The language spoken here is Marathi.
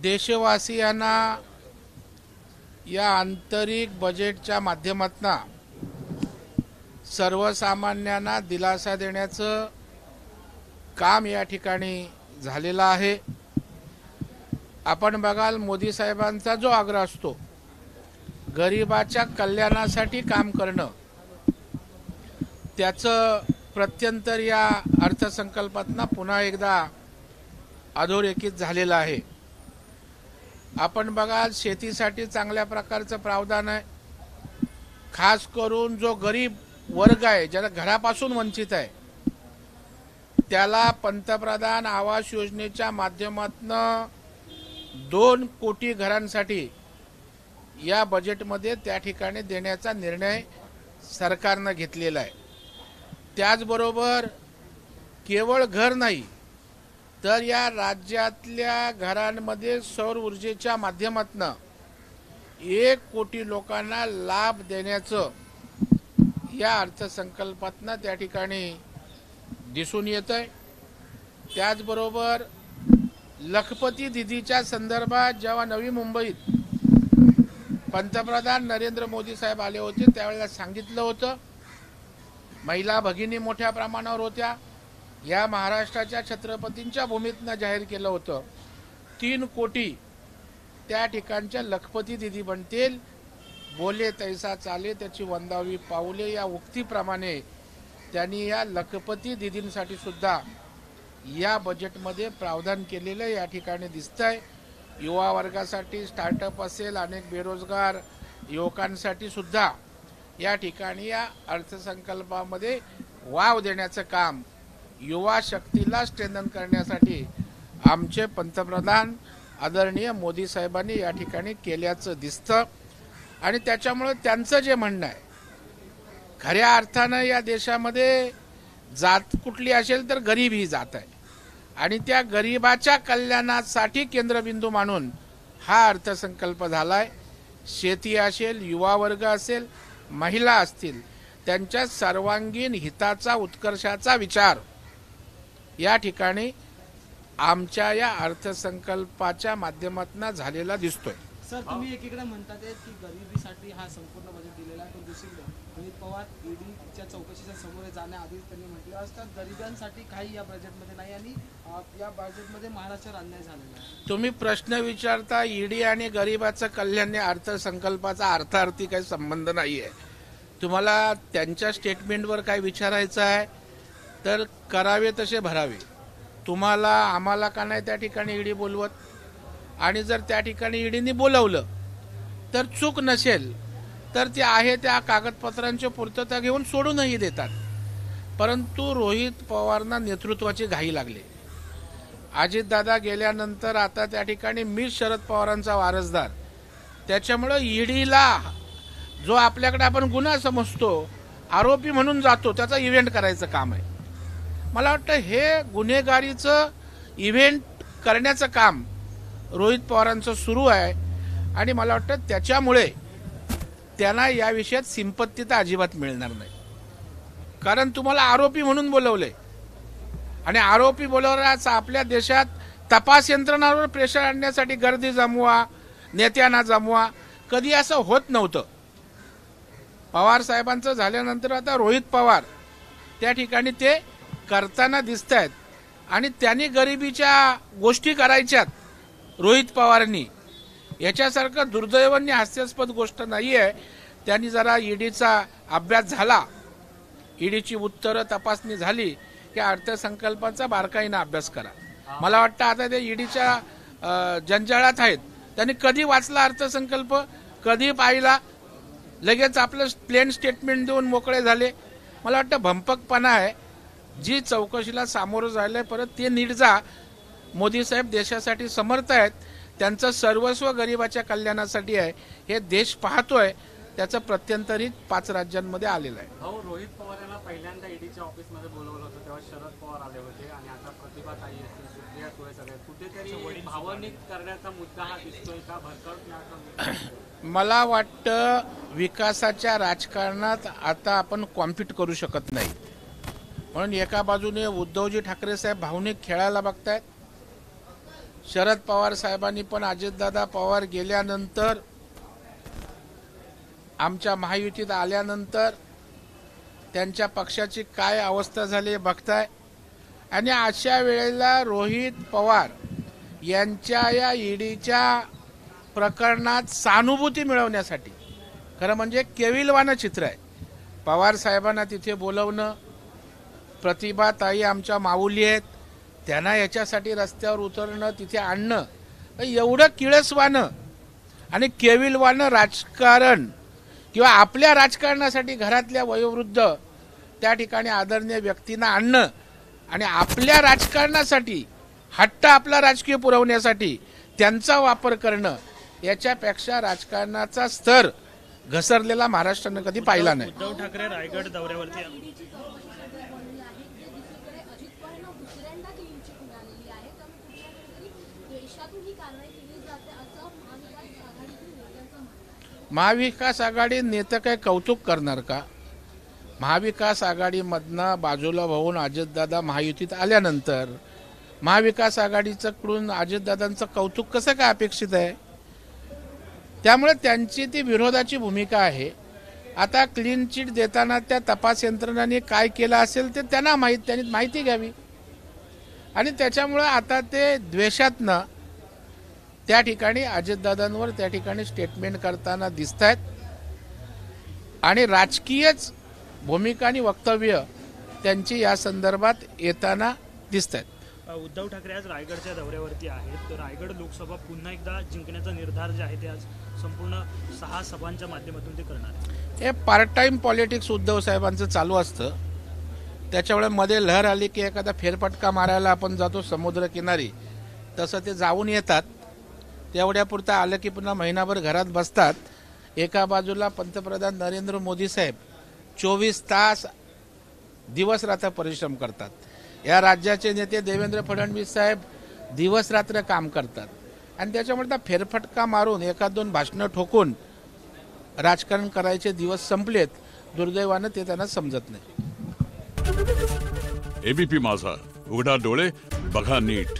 देशवासियांना या आंतरिक बजेटच्या माध्यमातून सर्वसामान्यांना दिलासा देण्याचं काम या ठिकाणी झालेलं आहे। आपण बघाल मोदी साहेबांचा जो आग्रह असतो गरिबाच्या कल्याणासाठी काम करणं, त्याचं प्रत्यंतर या अर्थसंकल्पातून पुन्हा एकदा अधोरेखित झालेलं आहे। आपण बघाल शेतीसाठी चांगल्या प्रकारचं प्रावधान आहे। खास करून जो गरीब वर्ग आहे, ज्याला घरापासून वंचित आहे, त्याला पंतप्रधान आवास योजनेच्या माध्यमातून 2 कोटी घरांसाठी या बजेटमध्ये त्या ठिकाणी देण्याचा निर्णय सरकारने घेतलेला आहे। त्याचबरोबर केवळ घर नाही तर या राज्यातल्या घरांमध्ये सौर ऊर्जेच्या माध्यमातून 1 कोटी लोकांना लाभ देण्याचं या अर्थसंकल्पातून त्या ठिकाणी दिसून येतंय। त्याचबरोबर लखपती दीदीच्या संदर्भात जेव्हा नवी मुंबईत पंतप्रधान नरेंद्र मोदी साहेब आले होते त्यावेळेला सांगितलं होतं, महिला भगिनी मोठ्या प्रमाणावर होत्या। या महाराष्ट्राच्या छत्रपतींच्या भूमीतनं जाहीर केलं होतं 3 कोटी त्या ठिकाणच्या लखपती दीदी बनतील। बोले तैसा चाले त्याची वंदावी पाऊले या उक्तीप्रमाणे त्यांनी या लखपती दीदींसाठी सुद्धा या बजेटमध्ये प्रावधान केलेलं या ठिकाणी दिसतंय। युवा वर्गासाठी स्टार्टअप असेल, अनेक बेरोजगार युवकांसाठी सुद्धा या ठिकाणी या अर्थसंकल्पामध्ये वाव देण्याचं काम, युवा शक्तीला स्ट्रेंथन करण्यासाठी आमचे पंतप्रधान आदरणीय मोदी साहेबांनी या ठिकाणी केल्याचं दिसतं। आणि त्याच्यामुळे त्यांचं जे म्हणणं आहे, खऱ्या अर्थानं या देशामध्ये जात कुठली असेल तर गरीब ही जात आहे आणि त्या गरीबाच्या कल्याणासाठी केंद्रबिंदू मानून हा अर्थसंकल्प झालाय। शेती असेल, युवा वर्ग असेल, महिला असतील, त्यांच्या सर्वांगीण हिताचा, उत्कर्षाचा विचार या ठिकाणी आमच्या या अर्थसंकल्पाच्या माध्यमातून झालेला दिसतोय। सर, तुम्ही एकीकडे म्हणतात की गरिबीसाठी हा संपूर्ण बजेट दिलेला आहे, पण दुसरीकडे रोहित पवार ईडीच्या चौकशीच्या समोर जाण्याआधीच त्यांनी म्हटलं असतं गरिबांसाठी काही या बजेटमध्ये नाही आणि या बजेटमध्ये महाराष्ट्रावर अन्याय झालेला आहे। तुम्ही प्रश्न विचारता ईडी आणि गरिबाचं कल्याण अर्थसंकल्पाचा अर्थार्थी काही संबंध नाहीये। तुम्हाला त्यांच्या स्टेटमेंटवर काय विचारायचं आहे तर करावे तसे भरावे। तुम्हाला आम्हाला का नाही त्या ठिकाणी ईडी बोलवत, आणि जर त्या ठिकाणी ईडीने बोलवलं तर चूक नसेल तर ते आहे त्या कागदपत्रांची पूर्तता घेऊन सोडूनही देतात। परंतु रोहित पवारांना नेतृत्वाची घाई लागली। अजितदादा गेल्यानंतर आता त्या ठिकाणी मी शरद पवारांचा वारसदार, त्याच्यामुळे ईडीला जो आपल्याकडे आपण गुन्हा समजतो, आरोपी म्हणून जातो, त्याचा इव्हेंट करायचं काम आहे। मला वाटतं हे गुन्हेगारीचं इव्हेंट करण्याचं काम रोहित पवारांचं सुरू आहे आणि मला वाटतं त्याच्यामुळे त्यांना या विषयात सिंपत्ती तर अजिबात मिळणार नाही। कारण तुम्हाला आरोपी म्हणून बोलवले आणि आरोपी बोलवण्यास आपल्या देशात तपास यंत्रणांवर प्रेशर आणण्यासाठी गर्दी जमवा, नेत्यांना जमवा, कधी असं होत नव्हतं। पवार साहेबांचं झाल्यानंतर आता रोहित पवार त्या ठिकाणी ते करताना दिसत आहेत आणि त्यांनी गरिबीच्या गोष्टी करायच्यात रोहित पवारांनी। याच्यासारखं दुर्दैवाने हास्यास्पद गोष्ट नाहीये। त्यांनी जरा ईडीचा अभ्यास झाला, ईडीची उत्तरं तपासणी झाली की अर्थसंकल्पाचा बारकाईने अभ्यास करा। मला वाटतं आता ते ईडीच्या जंजाळात आहेत, त्यांनी कधी वाचला अर्थसंकल्प, कधी पाहिला, लगेच आपलं प्लेन स्टेटमेंट देऊन मोकळे झाले। मला वाटतं भंपकपणा आहे। जी चौकशीला सामोरं जायलंय परत ते नीट जा। मोदी साहेब देशासाठी समर्थ आहेत, त्यांचं सर्वस्व गरिबाच्या कल्याणासाठी आहे, हे देश पाहतोय। त्याचं प्रत्यंतरित 5 राज्यांमध्ये आलेलं आहे। रोहित पवार यांना पहिल्यांदा ईडीच्या ऑफिसमध्ये बोलवलं होतं तेव्हा शरद पवार आले होते आणि आता प्रतिभाताई असतील, सुप्रिया सुळे सगळे, कुठेतरी भावनिक करण्याचा मुद्दा हा दिसतोय का, भरकटण्याचा? मला वाटतं विकासाच्या राजकारणात आता आपण कॉम्पीट करू शकत नाही, म्हणून एका बाजूने उद्धवजी ठाकरे साहेब भावनिक खेळायला बघतायत, शरद पवार साहेबांनी पण अजितदादा पवार गेल्यानंतर, आमच्या महायुतीत आल्यानंतर त्यांच्या पक्षाची काय अवस्था झाली हे बघताय. आणि अशा वेळेला रोहित पवार यांच्या या ईडीच्या प्रकरणात सहानुभूती मिळवण्यासाठी, खरं म्हणजे केविलवाणं चित्र आहे. पवार साहेबांना तिथे बोलवणं, प्रतिभाताई आमच्या माऊली आहेत, त्यांना याच्यासाठी रस्त्यावर उतरणं, तिथे आणणं, एवढं किळसवाणं आणि केविलवाणं राजकारण किंवा आपल्या राजकारणासाठी घरातल्या वयोवृद्ध त्या ठिकाणी आदरणीय व्यक्तींना आणणं आणि आपल्या राजकारणासाठी हट्ट आपला राजकीय पुरवण्यासाठी त्यांचा वापर करणं, याच्यापेक्षा राजकारणाचा स्तर घसरलेला महाराष्ट्रानं कधी पाहिला नाही. उद्धव ठाकरे रायगड दौऱ्यावरती महाविकास आघाडी नेते काय कौतुक करणार का? महाविकास आघाडीमधनं बाजूला होऊन अजितदादा महायुतीत आल्यानंतर महाविकास आघाडीचं कडून अजितदादांचं कौतुक कसं काय अपेक्षित आहे? त्यामुळे त्यांची ती विरोधाची भूमिका आहे. आता क्लीन चिट देताना त्या तपास यंत्रणांनी काय केलं असेल ते त्यांना त्यांनी माहिती घ्यावी. आणि त्याच्यामुळे आता ते द्वेषातनं त्या ठिकाणी अजितदादांवर त्या ठिकाणी स्टेटमेंट करताना दिसत आहेत आणि राजकीयच भूमिका आणि वक्तव्य त्यांची या संदर्भात येताना दिसत आहेत. उद्धव ठाकरे आज रायगडच्या दौऱ्यावरती आहेत. तर रायगड लोकसभा पुन्हा एकदा जिंकण्याचा निर्धार जे आहे ते आज संपूर्ण 6 सभांच्या माध्यमातून ते करणार आहे. हे पार्ट टाइम पॉलिटिक्स उद्धव साहेबांचं चालू असतं. त्याच्यामुळे मध्ये लहर आली की एखादा फेरफटका मारायला आपण जातो समुद्रकिनारी, तसं ते जाऊन येतात. तेवढ्यापुरतं आलं की पुन्हा महिनाभर घरात बसतात. एका बाजूला पंतप्रधान नरेंद्र मोदी साहेब 24 तास दिवस रात्र परिश्रम करतात. या राज्याचे नेते देवेंद्र फडणवीस साहेब दिवस रात्र काम करतात आणि त्याच्यामुळे त्या फेरफटका मारून एखाद दोन भाषणं ठोकून राजकारण करायचे दिवस संपलेत. दुर्दैवानं ते त्यांना समजत नाही. एबीपी माझा, उघडा डोळे बघा नीट.